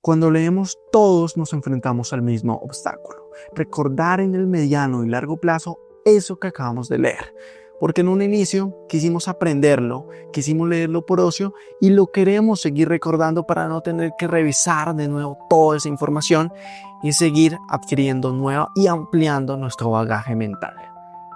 Cuando leemos, todos nos enfrentamos al mismo obstáculo: recordar en el mediano y largo plazo eso que acabamos de leer. Porque en un inicio quisimos aprenderlo, quisimos leerlo por ocio y lo queremos seguir recordando para no tener que revisar de nuevo toda esa información y seguir adquiriendo nueva y ampliando nuestro bagaje mental.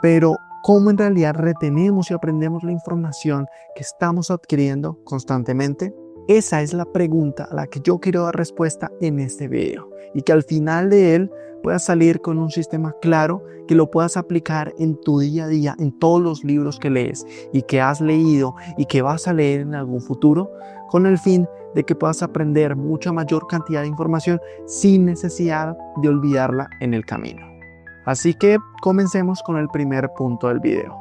Pero, ¿cómo en realidad retenemos y aprendemos la información que estamos adquiriendo constantemente? Esa es la pregunta a la que yo quiero dar respuesta en este video, y que al final de él puedas salir con un sistema claro que lo puedas aplicar en tu día a día, en todos los libros que lees y que has leído y que vas a leer en algún futuro, con el fin de que puedas aprender mucha mayor cantidad de información sin necesidad de olvidarla en el camino. Así que comencemos con el primer punto del video.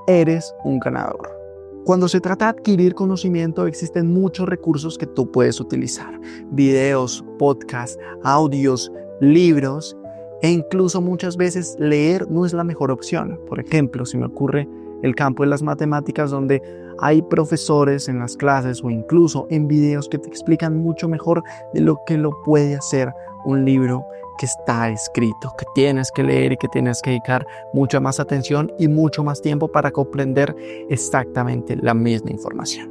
Eres un ganador. Cuando se trata de adquirir conocimiento, existen muchos recursos que tú puedes utilizar: videos, podcasts, audios, libros, e incluso muchas veces leer no es la mejor opción. Por ejemplo, si me ocurre el campo de las matemáticas, donde hay profesores en las clases o incluso en videos que te explican mucho mejor de lo que lo puede hacer un libro que está escrito, que tienes que leer y que tienes que dedicar mucha más atención y mucho más tiempo para comprender exactamente la misma información.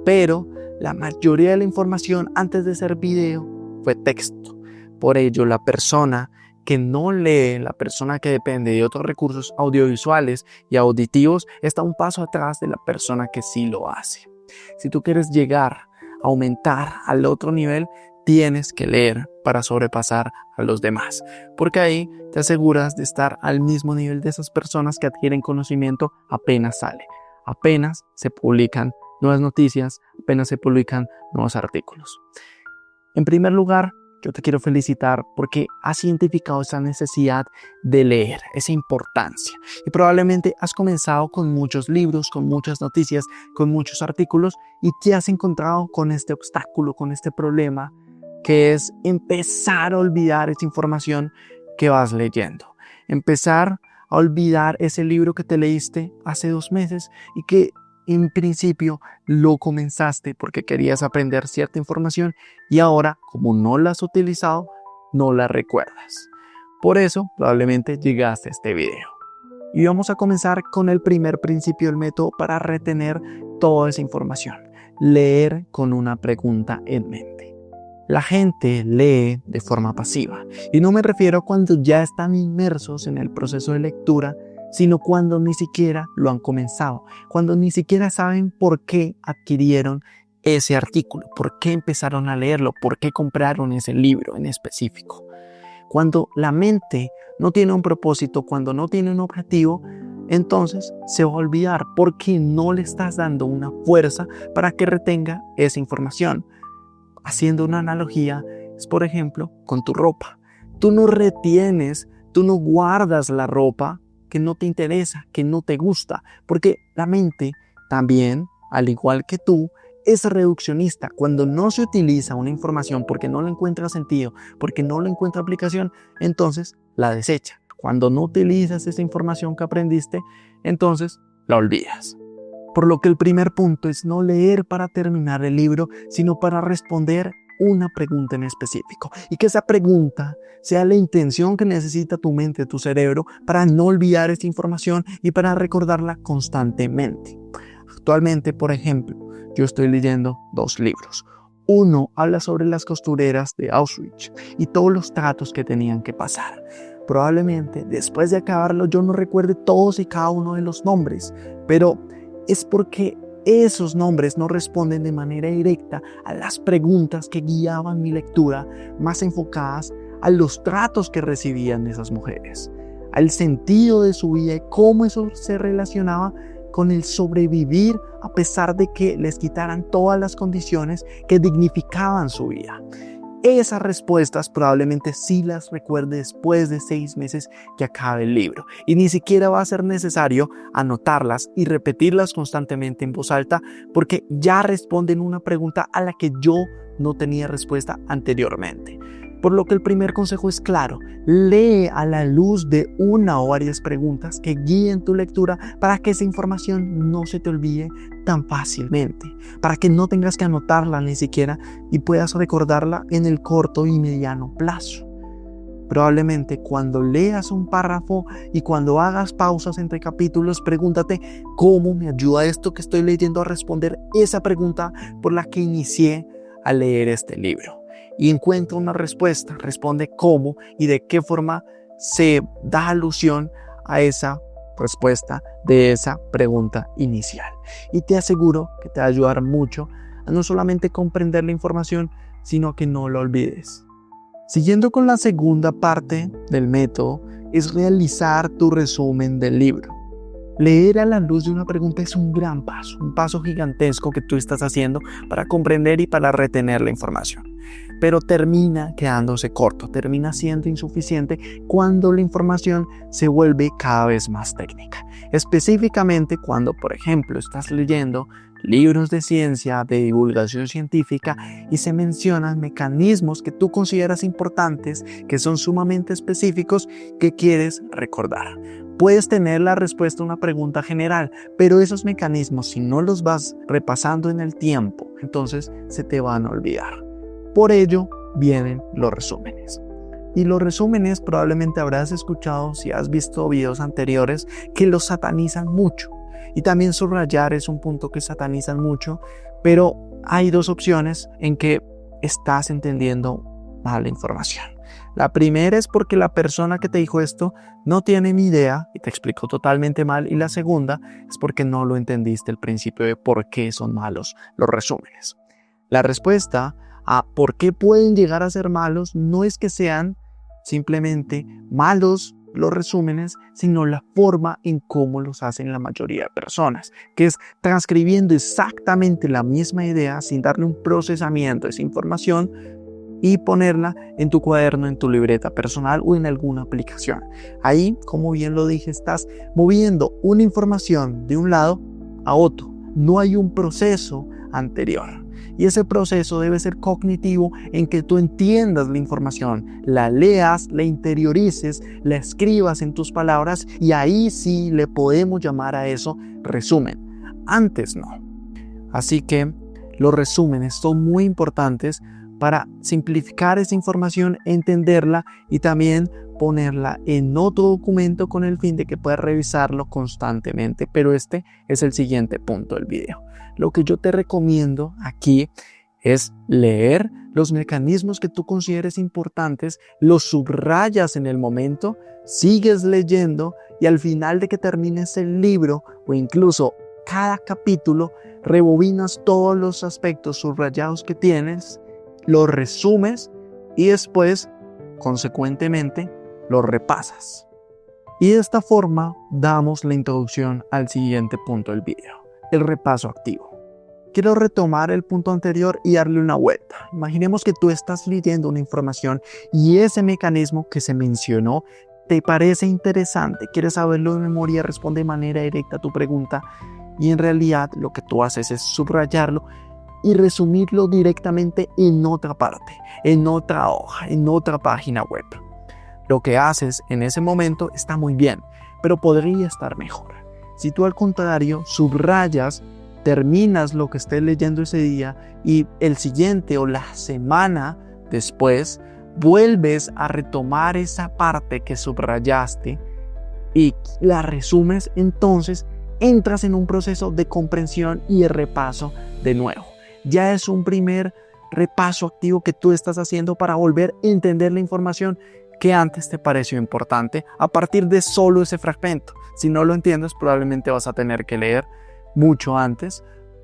Pero la mayoría de la información antes de ser video fue texto. Por ello, la persona que no lee, la persona que depende de otros recursos audiovisuales y auditivos, está un paso atrás de la persona que sí lo hace. Si tú quieres llegar a aumentar al otro nivel, tienes que leer para sobrepasar a los demás, porque ahí te aseguras de estar al mismo nivel de esas personas que adquieren conocimiento apenas sale, apenas se publican nuevas noticias, apenas se publican nuevos artículos. En primer lugar, yo te quiero felicitar porque has identificado esa necesidad de leer, esa importancia. Y probablemente has comenzado con muchos libros, con muchas noticias, con muchos artículos, y te has encontrado con este obstáculo, con este problema, que es empezar a olvidar esa información que vas leyendo. Empezar a olvidar ese libro que te leíste hace 2 meses y que en principio lo comenzaste porque querías aprender cierta información y ahora, como no la has utilizado, no la recuerdas. Por eso probablemente llegaste a este video. Y vamos a comenzar con el primer principio del método para retener toda esa información: leer con una pregunta en mente. La gente lee de forma pasiva, y no me refiero cuando ya están inmersos en el proceso de lectura, sino cuando ni siquiera lo han comenzado, cuando ni siquiera saben por qué adquirieron ese artículo, por qué empezaron a leerlo, por qué compraron ese libro en específico. Cuando la mente no tiene un propósito, cuando no tiene un objetivo, entonces se va a olvidar porque no le estás dando una fuerza para que retenga esa información. Haciendo una analogía, es por ejemplo con tu ropa. Tú no retienes, tú no guardas la ropa que no te interesa, que no te gusta, porque la mente también, al igual que tú, es reduccionista. Cuando no se utiliza una información porque no le encuentra sentido, porque no le encuentra aplicación, entonces la desecha. Cuando no utilizas esa información que aprendiste, entonces la olvidas. Por lo que el primer punto es no leer para terminar el libro, sino para responder una pregunta en específico. Y que esa pregunta sea la intención que necesita tu mente, tu cerebro, para no olvidar esta información y para recordarla constantemente. Actualmente, por ejemplo, yo estoy leyendo 2 libros. Uno habla sobre las costureras de Auschwitz y todos los tratos que tenían que pasar. Probablemente después de acabarlo yo no recuerde todos y cada uno de los nombres, pero es porque esos nombres no responden de manera directa a las preguntas que guiaban mi lectura, más enfocadas a los tratos que recibían esas mujeres, al sentido de su vida y cómo eso se relacionaba con el sobrevivir a pesar de que les quitaran todas las condiciones que dignificaban su vida. Esas respuestas probablemente sí las recuerde después de 6 meses que acabe el libro, y ni siquiera va a ser necesario anotarlas y repetirlas constantemente en voz alta porque ya responden una pregunta a la que yo no tenía respuesta anteriormente. Por lo que el primer consejo es claro: lee a la luz de una o varias preguntas que guíen tu lectura para que esa información no se te olvide tan fácilmente, para que no tengas que anotarla ni siquiera y puedas recordarla en el corto y mediano plazo. Probablemente cuando leas un párrafo y cuando hagas pausas entre capítulos, pregúntate cómo me ayuda esto que estoy leyendo a responder esa pregunta por la que inicié a leer este libro. Y encuentra una respuesta, responde cómo y de qué forma se da alusión a esa respuesta de esa pregunta inicial. Y te aseguro que te va a ayudar mucho a no solamente comprender la información, sino que no lo olvides. Siguiendo con la segunda parte del método, es realizar tu resumen del libro. Leer a la luz de una pregunta es un gran paso, un paso gigantesco que tú estás haciendo para comprender y para retener la información. Pero termina quedándose corto, termina siendo insuficiente cuando la información se vuelve cada vez más técnica. Específicamente cuando, por ejemplo, estás leyendo libros de ciencia, de divulgación científica y se mencionan mecanismos que tú consideras importantes, que son sumamente específicos, que quieres recordar. Puedes tener la respuesta a una pregunta general, pero esos mecanismos, si no los vas repasando en el tiempo, entonces se te van a olvidar. Por ello vienen los resúmenes. Y los resúmenes probablemente habrás escuchado, si has visto videos anteriores, que los satanizan mucho. Y también subrayar es un punto que satanizan mucho, pero hay dos opciones en que estás entendiendo mal la información. La primera es porque la persona que te dijo esto no tiene ni idea y te explicó totalmente mal. Y la segunda es porque no lo entendiste el principio de por qué son malos los resúmenes. La respuesta a por qué pueden llegar a ser malos no es que sean simplemente malos los resúmenes, sino la forma en cómo los hacen la mayoría de personas, que es transcribiendo exactamente la misma idea sin darle un procesamiento a esa información y ponerla en tu cuaderno, en tu libreta personal o en alguna aplicación. Ahí, como bien lo dije, estás moviendo una información de un lado a otro. No hay un proceso anterior. Y ese proceso debe ser cognitivo, en que tú entiendas la información, la leas, la interiorices, la escribas en tus palabras y ahí sí le podemos llamar a eso resumen. Antes no. Así que los resúmenes son muy importantes para simplificar esa información, entenderla y también ponerla en otro documento con el fin de que puedas revisarlo constantemente. Pero este es el siguiente punto del video. Lo que yo te recomiendo aquí es leer los mecanismos que tú consideres importantes, los subrayas en el momento, sigues leyendo y al final de que termines el libro o incluso cada capítulo, rebobinas todos los aspectos subrayados que tienes, los resumes y después, consecuentemente, los repasas. Y de esta forma damos la introducción al siguiente punto del video, el repaso activo. Quiero retomar el punto anterior y darle una vuelta. Imaginemos que tú estás leyendo una información y ese mecanismo que se mencionó te parece interesante, quieres saberlo de memoria, responde de manera directa a tu pregunta y en realidad lo que tú haces es subrayarlo y resumirlo directamente en otra parte, en otra hoja, en otra página web. Lo que haces en ese momento está muy bien, pero podría estar mejor. Si tú al contrario subrayas, terminas lo que estés leyendo ese día y el siguiente o la semana después vuelves a retomar esa parte que subrayaste y la resumes, entonces entras en un proceso de comprensión y de repaso de nuevo. Ya es un primer repaso activo que tú estás haciendo para volver a entender la información que antes te pareció importante a partir de solo ese fragmento. Si no lo entiendes, probablemente vas a tener que leer mucho antes,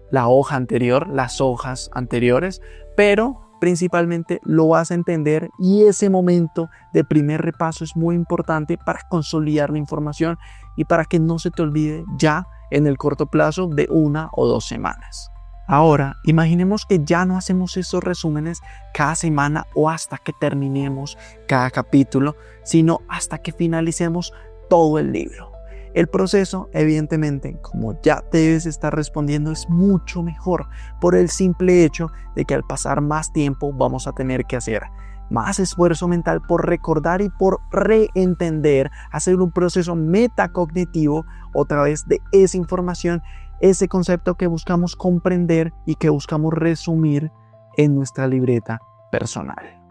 la hoja anterior, las hojas anteriores, pero principalmente lo vas a entender y ese momento de primer repaso es muy importante para consolidar la información y para que no se te olvide ya en el corto plazo de 1 o 2 semanas. Ahora, imaginemos que ya no hacemos esos resúmenes cada semana o hasta que terminemos cada capítulo, sino hasta que finalicemos todo el libro. El proceso, evidentemente, como ya debes estar respondiendo, es mucho mejor por el simple hecho de que al pasar más tiempo vamos a tener que hacer más esfuerzo mental por recordar y por reentender, hacer un proceso metacognitivo otra vez de esa información ese concepto que buscamos comprender y que buscamos resumir en nuestra libreta personal.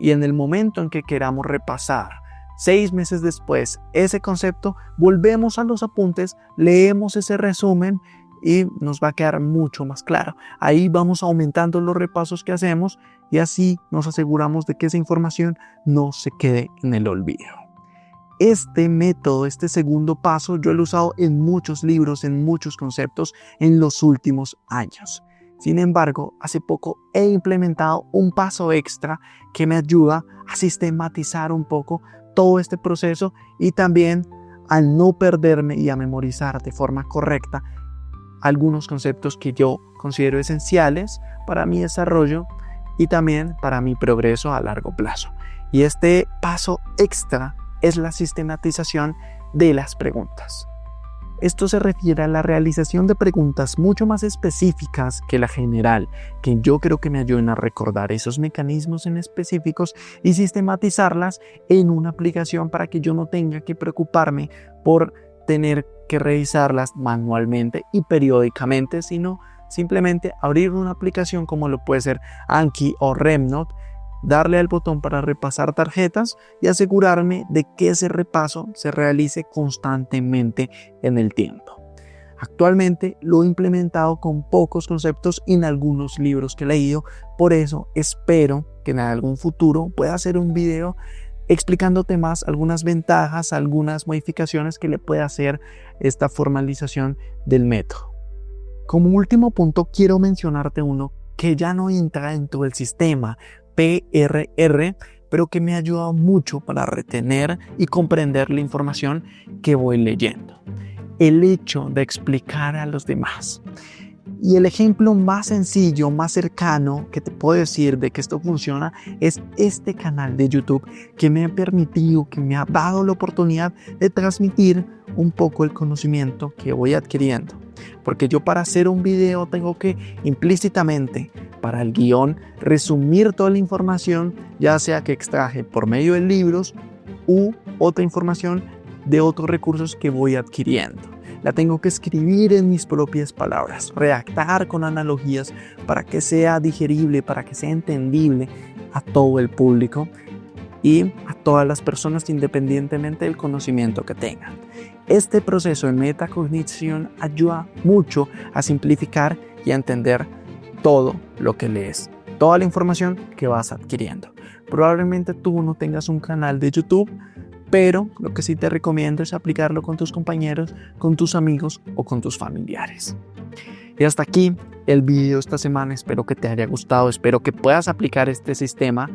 Y en el momento en que queramos repasar 6 meses después ese concepto, volvemos a los apuntes, leemos ese resumen y nos va a quedar mucho más claro. Ahí vamos aumentando los repasos que hacemos y así nos aseguramos de que esa información no se quede en el olvido. Este método, este segundo paso, yo lo he usado en muchos libros, en muchos conceptos en los últimos años. Sin embargo, hace poco he implementado un paso extra que me ayuda a sistematizar un poco todo este proceso y también a no perderme y a memorizar de forma correcta algunos conceptos que yo considero esenciales para mi desarrollo y también para mi progreso a largo plazo. Y este paso extra es la sistematización de las preguntas. Esto se refiere a la realización de preguntas mucho más específicas que la general, que yo creo que me ayuden a recordar esos mecanismos en específicos y sistematizarlas en una aplicación para que yo no tenga que preocuparme por tener que revisarlas manualmente y periódicamente, sino simplemente abrir una aplicación como lo puede ser Anki o Remnote, darle al botón para repasar tarjetas y asegurarme de que ese repaso se realice constantemente en el tiempo. Actualmente lo he implementado con pocos conceptos en algunos libros que he leído, por eso espero que en algún futuro pueda hacer un video explicándote más algunas ventajas, algunas modificaciones que le puede hacer esta formalización del método. Como último punto quiero mencionarte uno que ya no entra dentro del sistema PRR, pero que me ha ayudado mucho para retener y comprender la información que voy leyendo. El hecho de explicar a los demás. Y el ejemplo más sencillo, más cercano que te puedo decir de que esto funciona es este canal de YouTube que me ha permitido, que me ha dado la oportunidad de transmitir un poco el conocimiento que voy adquiriendo. Porque yo para hacer un video tengo que implícitamente, para el guión, resumir toda la información, ya sea que extraje por medio de libros u otra información de otros recursos que voy adquiriendo. La tengo que escribir en mis propias palabras, redactar con analogías para que sea digerible, para que sea entendible a todo el público y a todas las personas independientemente del conocimiento que tengan. Este proceso de metacognición ayuda mucho a simplificar y a entender todo lo que lees, toda la información que vas adquiriendo. Probablemente tú no tengas un canal de YouTube, pero lo que sí te recomiendo es aplicarlo con tus compañeros, con tus amigos o con tus familiares. Y hasta aquí el video esta semana. Espero que te haya gustado, espero que puedas aplicar este sistema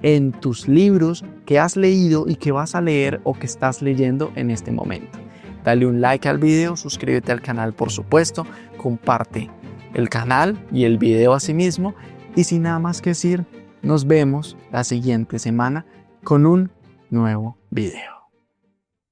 en tus libros que has leído y que vas a leer o que estás leyendo en este momento. Dale un like al video, suscríbete al canal por supuesto, comparte el canal y el video asimismo y sin nada más que decir, nos vemos la siguiente semana con un nuevo video.